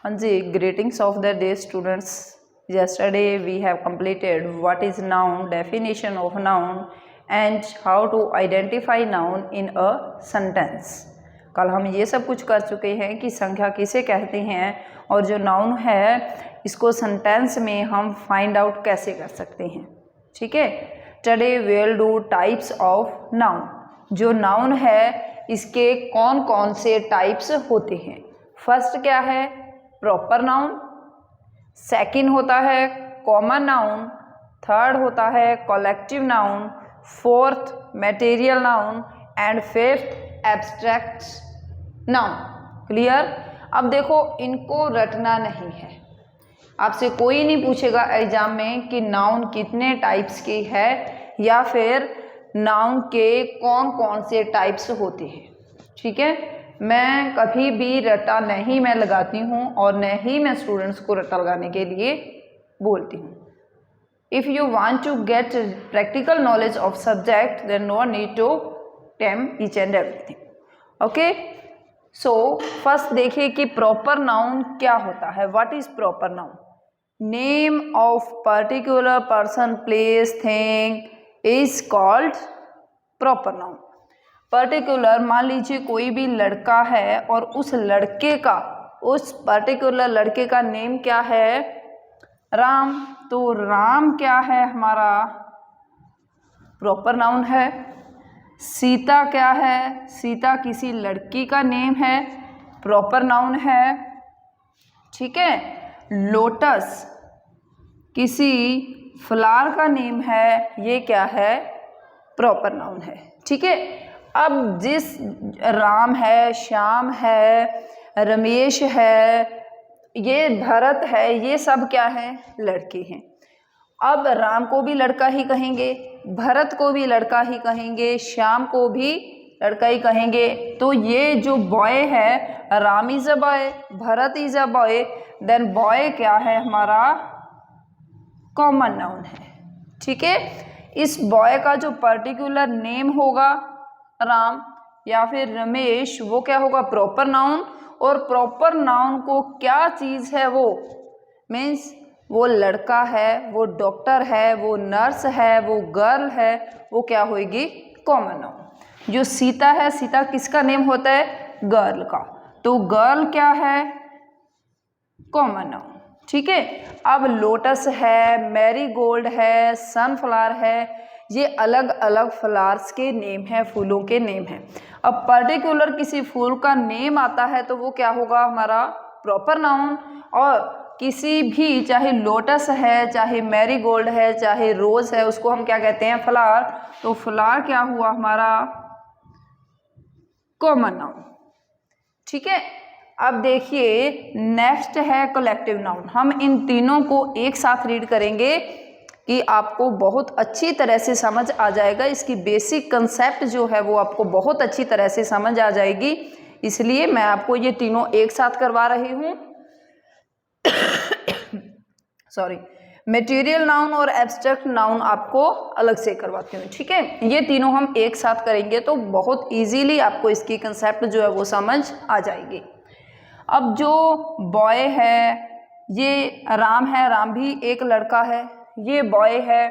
हाँ जी, greetings of the day students. Yesterday we have completed what is noun, definition of noun and how to identify noun in a sentence. कल हम ये सब कुछ कर चुके हैं कि संख्या किसे कहते हैं और जो नाउन है इसको सेंटेंस में हम फाइंड आउट कैसे कर सकते हैं। ठीक है, today we will do types of noun. जो नाउन है इसके कौन कौन से टाइप्स होते हैं। फर्स्ट क्या है, प्रॉपर नाउन। सेकंड होता है कॉमन नाउन। थर्ड होता है collective noun. Fourth material noun and fifth abstract noun. Clear. अब देखो, इनको रटना नहीं है। आपसे कोई नहीं पूछेगा एग्जाम में कि नाउन कितने टाइप्स की है या फिर नाउन के कौन कौन से टाइप्स होते हैं। ठीक है, मैं कभी भी रटा नहीं मैं लगाती हूँ और न ही मैं स्टूडेंट्स को रटा लगाने के लिए बोलती हूँ। If you want to get practical knowledge of subject then no need to tame each and everything. Okay, so first देखिए कि प्रॉपर नाउन क्या होता है। What is proper noun? Name of particular person, place, thing is called proper noun. Particular, मान लीजिए कोई भी लड़का है और उस लड़के का, उस पर्टिकुलर लड़के का नेम क्या है? राम। तो राम क्या है हमारा? प्रॉपर नाउन है। सीता क्या है? सीता किसी लड़की का नेम है, प्रॉपर नाउन है। ठीक है, लोटस किसी फ्लावर का नेम है, ये क्या है? प्रॉपर नाउन है। ठीक है, अब जिस राम है, श्याम है, रमेश है, ये भरत है, ये सब क्या है? लड़के हैं। अब राम को भी लड़का ही कहेंगे, भरत को भी लड़का ही कहेंगे, श्याम को भी लड़का ही कहेंगे। तो ये जो बॉय है, Ram is a boy, Bharat is a boy, then boy क्या है हमारा? कॉमन नाउन है। ठीक है, इस बॉय का जो पर्टिकुलर नेम होगा राम या फिर रमेश, वो क्या होगा? Proper noun. और प्रॉपर नाउन को क्या चीज़ है वो? मीन्स वो लड़का है, वो डॉक्टर है, वो नर्स है, वो गर्ल है, वो क्या होगी? Common noun. जो सीता है, सीता किसका नेम होता है? गर्ल का। तो गर्ल क्या है? Common noun. ठीक है, अब लोटस है, मैरीगोल्ड है, सनफ्लावर है, ये अलग अलग फ्लावर्स के नेम है, फूलों के नेम है। अब पर्टिकुलर किसी फूल का नेम आता है तो वो क्या होगा हमारा? Proper noun. और किसी भी, चाहे लोटस है, चाहे मैरीगोल्ड है, चाहे रोज है, उसको हम क्या कहते हैं? फ्लावर। तो फ्लावर क्या हुआ हमारा? Common noun. ठीक है, अब देखिए नेक्स्ट है कलेक्टिव नाउन। हम इन तीनों को एक साथ रीड करेंगे कि आपको बहुत अच्छी तरह से समझ आ जाएगा। इसकी बेसिक कंसेप्ट जो है वो आपको बहुत अच्छी तरह से समझ आ जाएगी, इसलिए मैं आपको ये तीनों एक साथ करवा रही हूँ। सॉरी, मटेरियल नाउन और एब्स्ट्रैक्ट नाउन आपको अलग से करवाती हूँ। ठीक है, ये तीनों हम एक साथ करेंगे तो बहुत इजीली आपको इसकी कंसेप्ट जो है वो समझ आ जाएगी। अब जो बॉय है, ये राम है, राम भी एक लड़का है, ये बॉय है।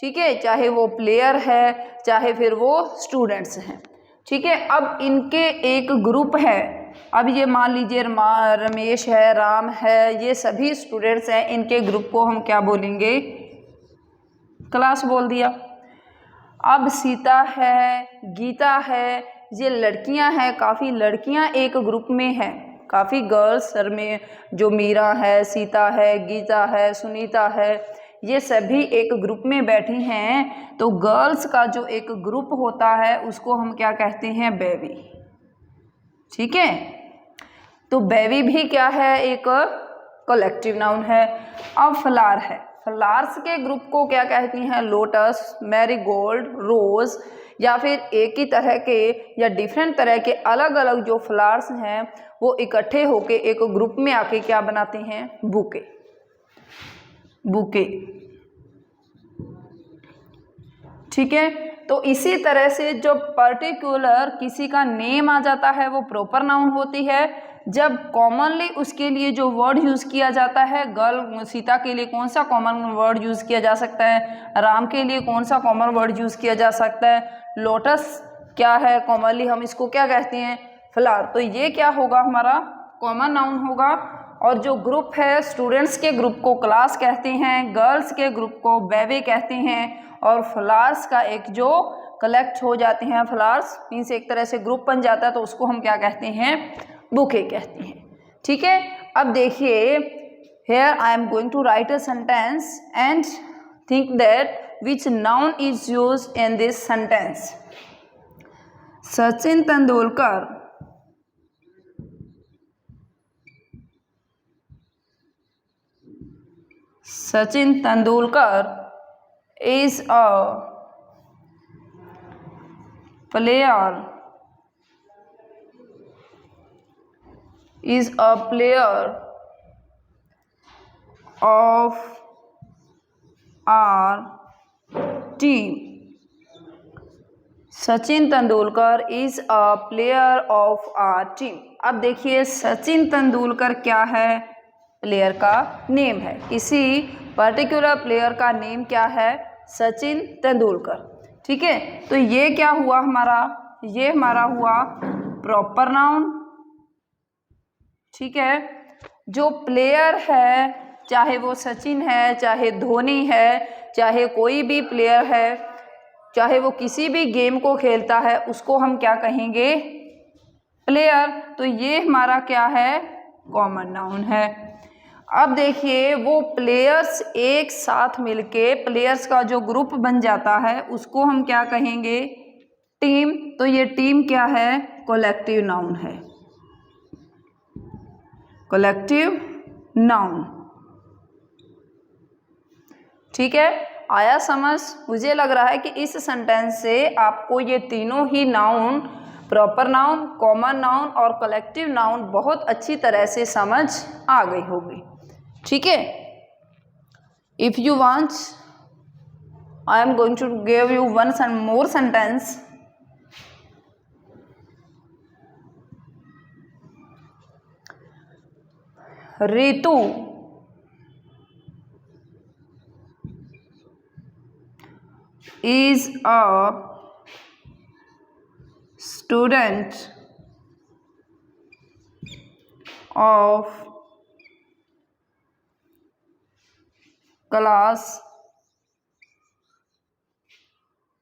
ठीक है, चाहे वो प्लेयर है, चाहे फिर वो स्टूडेंट्स हैं। ठीक है, अब इनके एक ग्रुप है। अब ये मान लीजिए रमेश है, राम है, ये सभी स्टूडेंट्स हैं, इनके ग्रुप को हम क्या बोलेंगे? क्लास बोल दिया। अब सीता है, गीता है, ये लड़कियां हैं, काफ़ी लड़कियां एक ग्रुप में हैं, काफ़ी गर्ल्स में, जो मीरा है, सीता है, गीता है, सुनीता है, ये सभी एक ग्रुप में बैठी हैं। तो गर्ल्स का जो एक ग्रुप होता है उसको हम क्या कहते हैं? बेबी। ठीक है, तो बेबी भी क्या है? एक कलेक्टिव नाउन है। अब फ्लावर है, फ्लावर्स के ग्रुप को क्या कहती हैं? लोटस, मैरीगोल्ड, रोज, या फिर एक ही तरह के या डिफरेंट तरह के अलग अलग जो फ्लावर्स हैं वो इकट्ठे होके एक ग्रुप में आके क्या बनाते हैं? बुके। बुके। ठीक है, तो इसी तरह से जो पर्टिकुलर किसी का नेम आ जाता है वो प्रॉपर नाउन होती है। जब कॉमनली उसके लिए जो वर्ड यूज़ किया जाता है, गर्ल सीता के लिए कौन सा कॉमन वर्ड यूज़ किया जा सकता है, राम के लिए कौन सा कॉमन वर्ड यूज़ किया जा सकता है, लोटस क्या है कॉमनली हम इसको क्या कहते हैं, फ्लावर। तो ये क्या होगा, हमारा कॉमन नाउन होगा। और जो ग्रुप है, स्टूडेंट्स के ग्रुप को क्लास कहते हैं, गर्ल्स के ग्रुप को बेबी कहते हैं, और फ्लावर्स का एक जो कलेक्ट हो जाते हैं, फ्लावर्स मीन्स एक तरह से ग्रुप बन जाता है, तो उसको हम क्या कहते हैं, बुके कहते हैं। ठीक है, अब देखिए, here I am going to write a sentence and think that which noun is used in this sentence. Sachin Tendulkar Sachin Tendulkar is a player of our team. Sachin Tendulkar is a player of our team. अब देखिए, सचिन तेंदुलकर क्या है, player का name है। किसी particular player का name क्या है, सचिन तेंदुलकर। ठीक है, तो ये क्या हुआ हमारा, ये हमारा हुआ प्रॉपर नाउन। ठीक है, जो प्लेयर है, चाहे वो सचिन है, चाहे धोनी है, चाहे कोई भी प्लेयर है, चाहे वो किसी भी गेम को खेलता है, उसको हम क्या कहेंगे, प्लेयर। तो ये हमारा क्या है, कॉमन नाउन है। अब देखिए, वो प्लेयर्स एक साथ मिलके प्लेयर्स का जो ग्रुप बन जाता है, उसको हम क्या कहेंगे, टीम। तो ये टीम क्या है, कलेक्टिव नाउन है, कलेक्टिव नाउन। ठीक है, आया समझ। मुझे लग रहा है कि इस सेंटेंस से आपको ये तीनों ही noun, proper noun, common noun और कलेक्टिव नाउन बहुत अच्छी तरह से समझ आ गई होगी। ठीक है, if you want I am going to give you one more sentence. Ritu is a student of class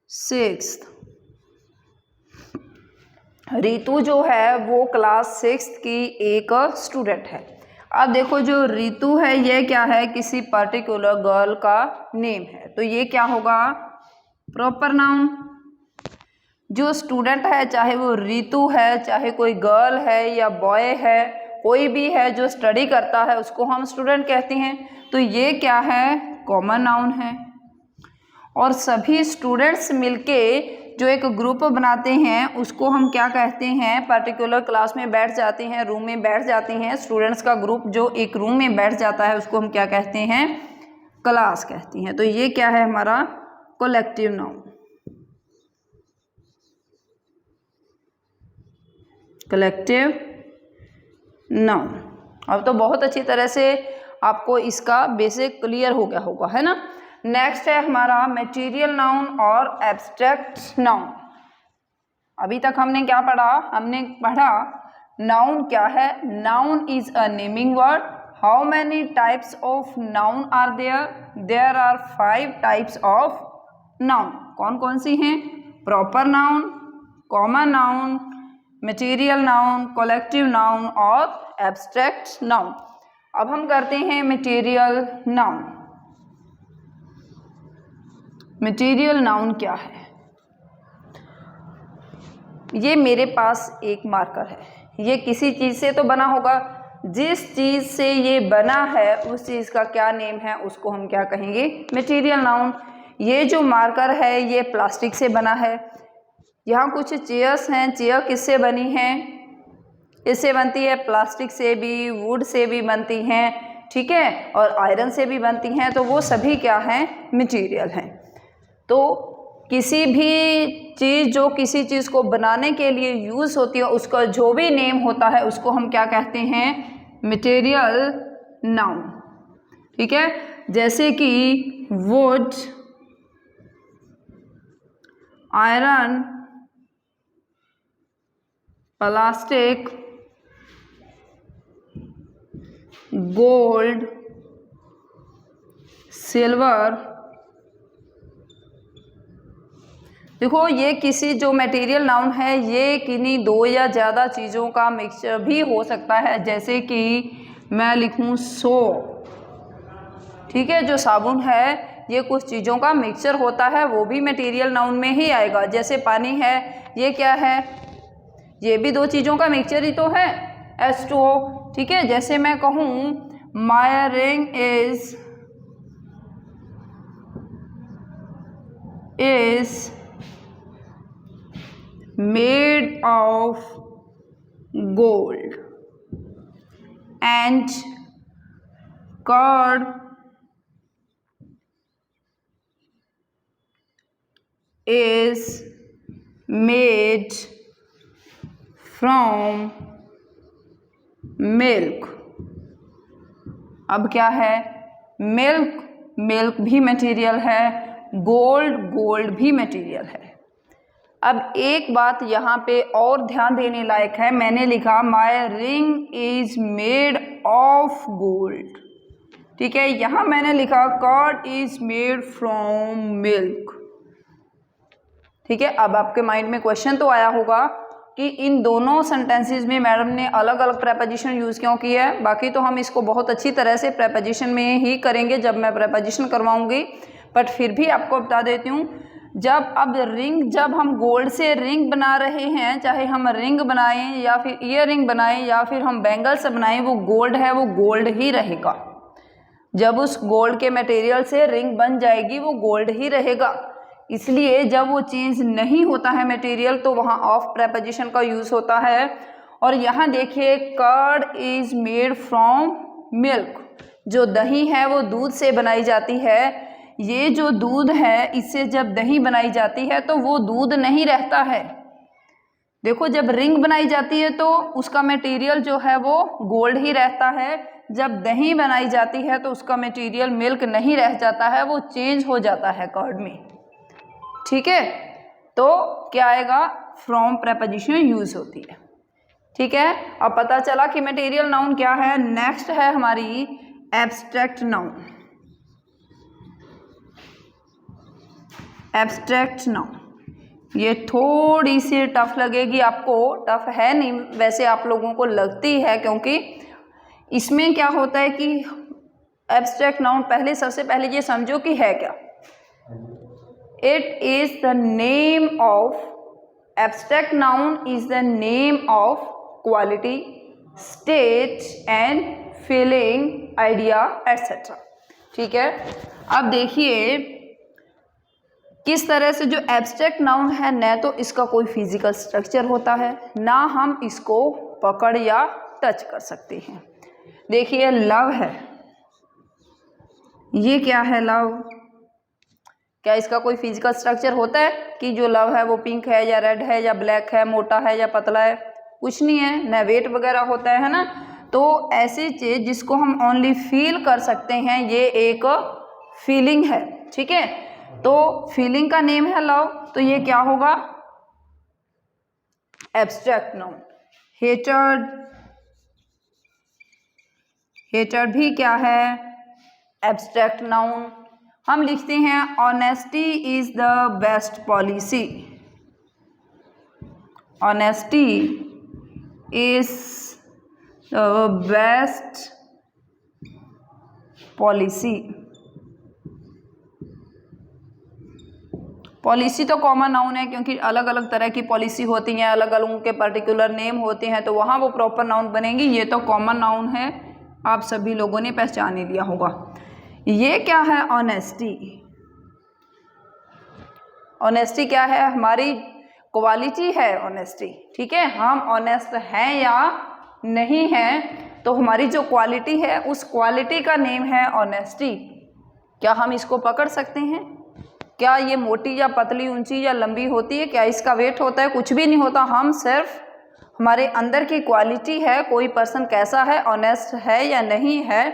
6th। Ritu जो है वो क्लास 6th की एक स्टूडेंट है। अब देखो, जो रितु है ये क्या है, किसी पर्टिकुलर गर्ल का नेम है, तो ये क्या होगा, प्रॉपर नाउन। जो स्टूडेंट है, चाहे वो रितु है, चाहे कोई गर्ल है या बॉय है, कोई भी है जो स्टडी करता है, उसको हम स्टूडेंट कहते हैं। तो ये क्या है, कॉमन नाउन है। और सभी स्टूडेंट्स मिलके जो एक ग्रुप बनाते हैं, उसको हम क्या कहते हैं, पर्टिकुलर क्लास में बैठ जाते हैं, रूम में बैठ जाते हैं, स्टूडेंट्स का ग्रुप जो एक रूम में बैठ जाता है, उसको हम क्या कहते हैं, क्लास कहते हैं। तो ये क्या है, हमारा कलेक्टिव नाउन, कलेक्टिव नाउन। अब तो बहुत अच्छी तरह से आपको इसका बेसिक क्लियर हो गया होगा, है ना। नेक्स्ट है हमारा मटेरियल नाउन और एब्स्ट्रैक्ट नाउन। अभी तक हमने क्या पढ़ा, हमने पढ़ा नाउन क्या है, noun is a naming word. How many types of noun are there, there are 5 types of noun. कौन कौन सी हैं, proper noun, common noun, material noun, collective noun और एब्स्ट्रैक्ट नाउन। अब हम करते हैं मटेरियल नाउन। मटेरियल नाउन क्या है, ये मेरे पास एक मार्कर है, ये किसी चीज़ से तो बना होगा, जिस चीज़ से ये बना है उस चीज़ का क्या नेम है, उसको हम क्या कहेंगे, मटेरियल नाउन। ये जो मार्कर है ये प्लास्टिक से बना है। यहाँ कुछ चेयर्स हैं, चेयर किससे बनी हैं, इससे बनती है, प्लास्टिक से भी, वुड से भी बनती हैं, ठीक है, और आयरन से भी बनती हैं। तो वो सभी क्या हैं, मटेरियल हैं। तो किसी भी चीज़ जो किसी चीज़ को बनाने के लिए यूज़ होती है उसका जो भी नेम होता है उसको हम क्या कहते हैं, मटेरियल नाउन। ठीक है, जैसे कि would, iron, plastic, gold, silver. देखो ये किसी जो मटेरियल नाउन है ये किन्हीं दो या ज़्यादा चीज़ों का मिक्सचर भी हो सकता है, जैसे कि मैं लिखूं सोप। ठीक है, जो साबुन है ये कुछ चीज़ों का मिक्सचर होता है, वो भी मटेरियल नाउन में ही आएगा। जैसे पानी है, ये क्या है, ये भी दो चीज़ों का मिक्सचर ही तो है, H2O। ठीक है, जैसे मैं कहूँ my ring is made of gold and curd is made from milk। अब क्या है, मिल्क भी मटेरियल है, गोल्ड भी मटेरियल है। अब एक बात यहाँ पे और ध्यान देने लायक है, मैंने लिखा my ring is made of gold. ठीक है, यहाँ मैंने लिखा curd is made from milk. ठीक है, अब आपके माइंड में क्वेश्चन तो आया होगा कि इन दोनों सेंटेंसेस में मैडम ने अलग अलग प्रेपोजिशन यूज़ क्यों की है। बाकी तो हम इसको बहुत अच्छी तरह से प्रेपोजिशन में ही करेंगे जब मैं प्रेपोजिशन करवाऊंगी, बट फिर भी आपको बता देती हूँ, जब हम गोल्ड से रिंग बना रहे हैं, चाहे हम रिंग बनाएं या फिर ईयर रिंग बनाएं या फिर हम बैंगल्स बनाएं, वो गोल्ड है, वो गोल्ड ही रहेगा। जब उस गोल्ड के मटेरियल से रिंग बन जाएगी वो गोल्ड ही रहेगा। इसलिए जब वो चेंज नहीं होता है मटेरियल तो वहाँ ऑफ प्रेपोजिशन का यूज़ होता है। और यहाँ देखिए curd is made from milk, जो दही है वो दूध से बनाई जाती है। ये जो दूध है इससे जब दही बनाई जाती है तो वो दूध नहीं रहता है। देखो जब रिंग बनाई जाती है तो उसका मटेरियल जो है वो गोल्ड ही रहता है, जब दही बनाई जाती है तो उसका मटेरियल मिल्क नहीं रह जाता है, वो चेंज हो जाता है कर्ड में। ठीक है, तो क्या आएगा, फ्रॉम प्रेपोजिशन यूज होती है। ठीक है, अब पता चला कि मटेरियल नाउन क्या है। नेक्स्ट है हमारी एब्स्ट्रैक्ट नाउन। एब्स्ट्रैक्ट नाउन ये थोड़ी सी टफ लगेगी आपको, टफ है नहीं वैसे आप लोगों को लगती है, क्योंकि इसमें क्या होता है कि एब्स्ट्रैक्ट नाउन पहले सबसे पहले ये समझो कि है क्या। It is the name of, abstract noun is the name of quality, state and feeling, idea etcetera. ठीक है, अब देखिए किस तरह से जो एब्स्ट्रैक्ट नाउन है न तो इसका कोई फिजिकल स्ट्रक्चर होता है ना हम इसको पकड़ या टच कर सकते हैं। देखिए लव है, ये क्या है लव, क्या इसका कोई फिजिकल स्ट्रक्चर होता है कि जो लव है वो पिंक है या रेड है या ब्लैक है, मोटा है या पतला है, कुछ नहीं है, न वेट वगैरह होता है ना। तो ऐसी चीज जिसको हम ओनली फील कर सकते हैं ये एक फीलिंग है। ठीक है, तो फीलिंग का नेम है लव, तो ये क्या होगा, एब्स्ट्रैक्ट नाउन। हेटर्ड, हेटर्ड भी क्या है, एब्स्ट्रैक्ट नाउन। हम लिखते हैं honesty is the best policy, honesty is the best policy. Policy तो कॉमन नाउन है क्योंकि अलग अलग तरह की पॉलिसी होती हैं, अलग अलग के पर्टिकुलर नेम होते हैं, तो वहाँ वो प्रॉपर नाउन बनेंगी। ये तो कॉमन नाउन है, आप सभी लोगों ने पहचान ही लिया होगा। ये क्या है, ऑनेस्टी। ऑनेस्टी क्या है, हमारी क्वालिटी है ऑनेस्टी। ठीक है, हम ऑनेस्ट हैं या नहीं हैं, तो हमारी जो क्वालिटी है उस क्वालिटी का नेम है ऑनेस्टी। क्या हम इसको पकड़ सकते हैं, क्या ये मोटी या पतली, ऊंची या लंबी होती है? क्या इसका वेट होता है? कुछ भी नहीं होता। हम सिर्फ हमारे अंदर की क्वालिटी है, कोई पर्सन कैसा है, ऑनेस्ट है या नहीं है,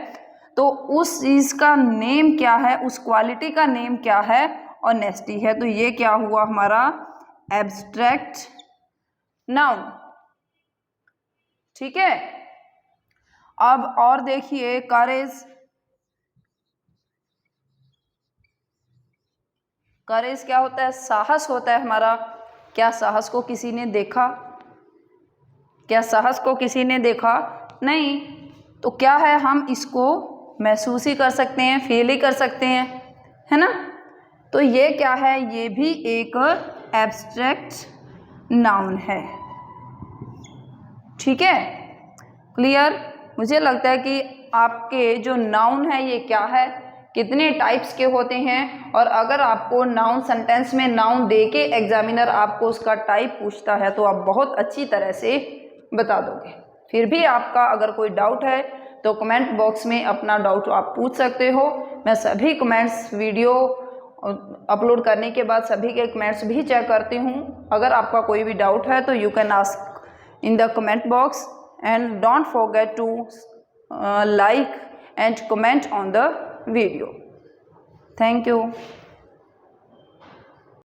तो उस चीज़ का नेम क्या है, उस क्वालिटी का नेम क्या है? ऑनेस्टी है। तो ये क्या हुआ हमारा एब्स्ट्रैक्ट नाउन। ठीक है, अब और देखिए करेज। करेज क्या होता है? साहस होता है हमारा। क्या साहस को किसी ने देखा? क्या साहस को किसी ने देखा? नहीं। तो क्या है, हम इसको महसूस ही कर सकते हैं, फील ही कर सकते हैं, है ना। तो ये क्या है? ये भी एक एब्स्ट्रैक्ट नाउन है। ठीक है, क्लियर। मुझे लगता है कि आपके जो नाउन है ये क्या है, कितने टाइप्स के होते हैं, और अगर आपको नाउन सेंटेंस में नाउन दे के एग्जामिनर आपको उसका टाइप पूछता है तो आप बहुत अच्छी तरह से बता दोगे। फिर भी आपका अगर कोई डाउट है तो कमेंट बॉक्स में अपना डाउट आप पूछ सकते हो। मैं सभी कमेंट्स वीडियो अपलोड करने के बाद सभी के कमेंट्स भी चेक करती हूँ। अगर आपका कोई भी डाउट है तो you can ask in the comment box, and don't forget to like and comment on the video. Thank you.